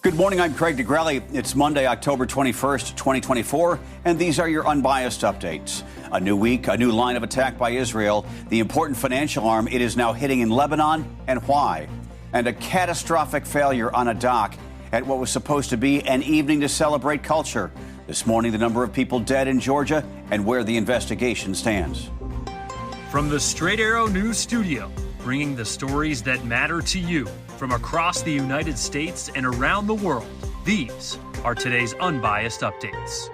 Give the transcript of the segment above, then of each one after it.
Good morning, I'm Craig DeGrelli. It's Monday, October 21st, 2024, and these are your Unbiased Updates. A new week, a new line of attack by Israel, the important financial arm it is now hitting in Lebanon, and why. And a catastrophic failure on a dock at what was supposed to be an evening to celebrate culture. This morning, the number of people dead in Georgia and where the investigation stands. From the Straight Arrow News Studio, bringing the stories that matter to you from across the United States and around the world, these are today's Unbiased Updates.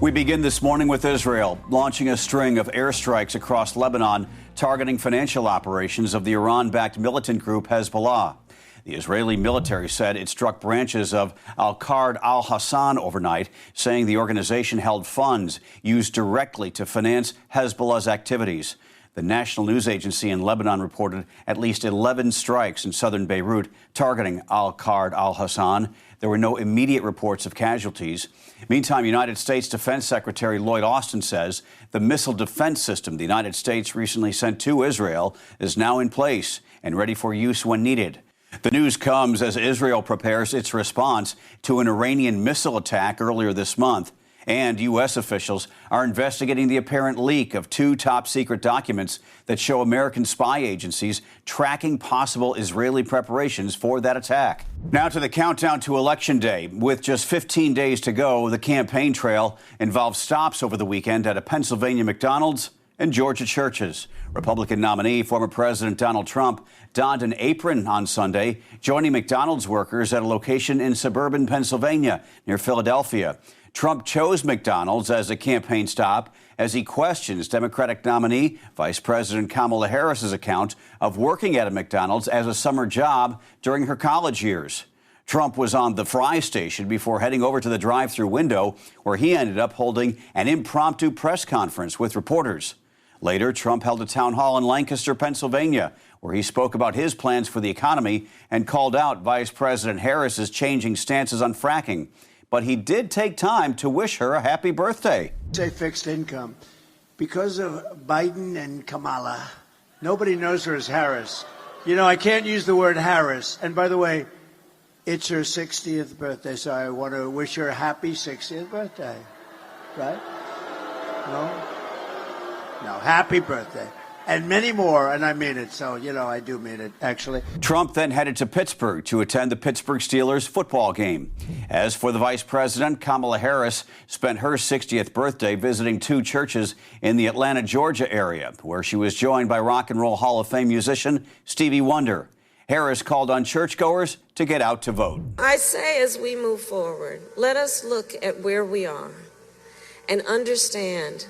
We begin this morning with Israel launching a string of airstrikes across Lebanon, targeting financial operations of the Iran-backed militant group Hezbollah. The Israeli military said it struck branches of Al-Qard al-Hassan overnight, saying the organization held funds used directly to finance Hezbollah's activities. The national news agency in Lebanon reported at least 11 strikes in southern Beirut targeting Al-Qard al-Hassan. There were no immediate reports of casualties. Meantime, United States Defense Secretary Lloyd Austin says the missile defense system the United States recently sent to Israel is now in place and ready for use when needed. The news comes as Israel prepares its response to an Iranian missile attack earlier this month. And U.S. officials are investigating the apparent leak of two top-secret documents that show American spy agencies tracking possible Israeli preparations for that attack. Now to the countdown to Election Day. With just 15 days to go, the campaign trail involves stops over the weekend at a Pennsylvania McDonald's and Georgia churches. Republican nominee, former President Donald Trump, donned an apron on Sunday, joining McDonald's workers at a location in suburban Pennsylvania near Philadelphia. Trump chose McDonald's as a campaign stop as he questions Democratic nominee Vice President Kamala Harris's account of working at a McDonald's as a summer job during her college years. Trump was on the fry station before heading over to the drive-thru window, where he ended up holding an impromptu press conference with reporters. Later, Trump held a town hall in Lancaster, Pennsylvania, where he spoke about his plans for the economy and called out Vice President Harris's changing stances on fracking. But he did take time to wish her a happy birthday. Say fixed income. Because of Biden and Kamala, nobody knows her as Harris. You know, I can't use the word Harris. And by the way, it's her 60th birthday, so I want to wish her a happy 60th birthday. Right? No? No, happy birthday. And many more, and I mean it, so, you know, I do mean it, actually. Trump then headed to Pittsburgh to attend the Pittsburgh Steelers football game. As for the vice president, Kamala Harris spent her 60th birthday visiting two churches in the Atlanta, Georgia area, where she was joined by Rock and Roll Hall of Fame musician Stevie Wonder. Harris called on churchgoers to get out to vote. I say as we move forward, let us look at where we are and understand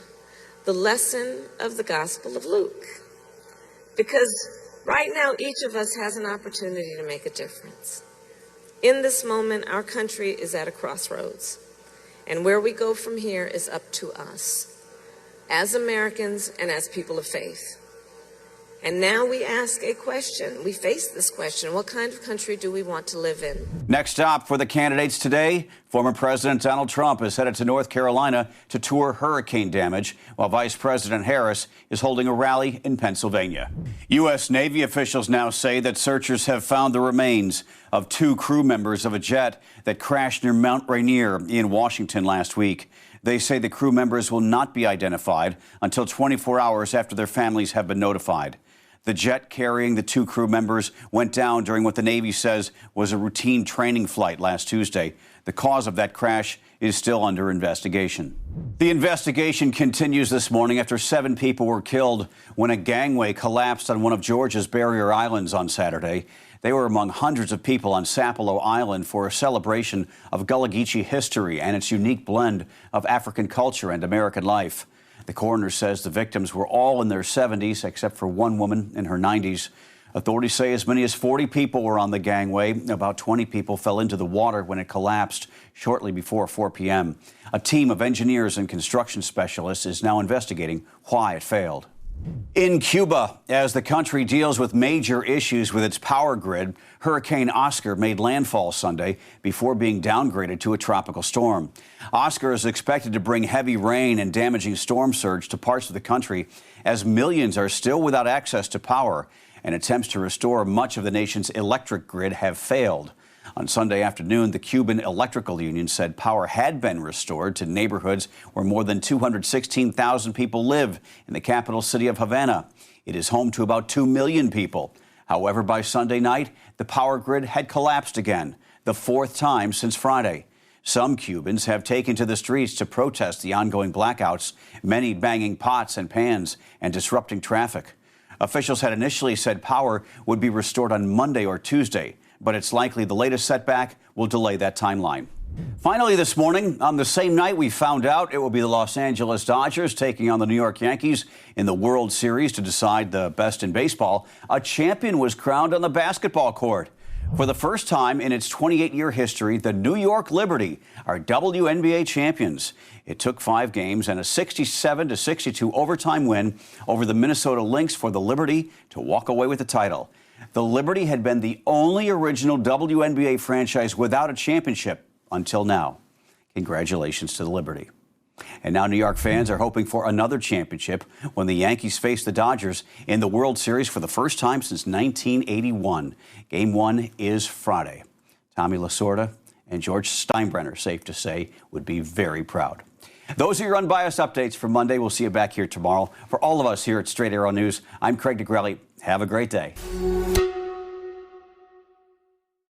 the lesson of the Gospel of Luke. Because right now, each of us has an opportunity to make a difference. In this moment, our country is at a crossroads. And where we go from here is up to us, as Americans and as people of faith. And now we ask a question. We face this question. What kind of country do we want to live in? Next stop for the candidates today, former President Donald Trump is headed to North Carolina to tour hurricane damage, while Vice President Harris is holding a rally in Pennsylvania. U.S. Navy officials now say that searchers have found the remains of two crew members of a jet that crashed near Mount Rainier in Washington last week. They say the crew members will not be identified until 24 hours after their families have been notified. The jet carrying the two crew members went down during what the Navy says was a routine training flight last Tuesday. The cause of that crash is still under investigation. The investigation continues this morning after 7 people were killed when a gangway collapsed on one of Georgia's barrier islands on Saturday. They were among hundreds of people on Sapelo Island for a celebration of Gullah Geechee history and its unique blend of African culture and American life. The coroner says the victims were all in their 70s, except for one woman in her 90s. Authorities say as many as 40 people were on the gangway. About 20 people fell into the water when it collapsed shortly before 4 p.m. A team of engineers and construction specialists is now investigating why it failed. In Cuba, as the country deals with major issues with its power grid, Hurricane Oscar made landfall Sunday before being downgraded to a tropical storm. Oscar is expected to bring heavy rain and damaging storm surge to parts of the country as millions are still without access to power, and attempts to restore much of the nation's electric grid have failed. On Sunday afternoon, the Cuban Electrical Union said power had been restored to neighborhoods where more than 216,000 people live in the capital city of Havana. It is home to about 2 million people. However, by Sunday night, the power grid had collapsed again, the fourth time since Friday. Some Cubans have taken to the streets to protest the ongoing blackouts, many banging pots and pans and disrupting traffic. Officials had initially said power would be restored on Monday or Tuesday, but it's likely the latest setback will delay that timeline. Finally this morning, on the same night we found out it will be the Los Angeles Dodgers taking on the New York Yankees in the World Series to decide the best in baseball, a champion was crowned on the basketball court. For the first time in its 28-year history, the New York Liberty are WNBA champions. It took 5 games and a 67-62 overtime win over the Minnesota Lynx for the Liberty to walk away with the title. The Liberty had been the only original WNBA franchise without a championship until now. Congratulations to the Liberty. And now New York fans are hoping for another championship when the Yankees face the Dodgers in the World Series for the first time since 1981. Game 1 is Friday. Tommy Lasorda and George Steinbrenner, safe to say, would be very proud. Those are your unbiased updates for Monday. We'll see you back here tomorrow. For all of us here at Straight Arrow News, I'm Craig DeGrelli. Have a great day.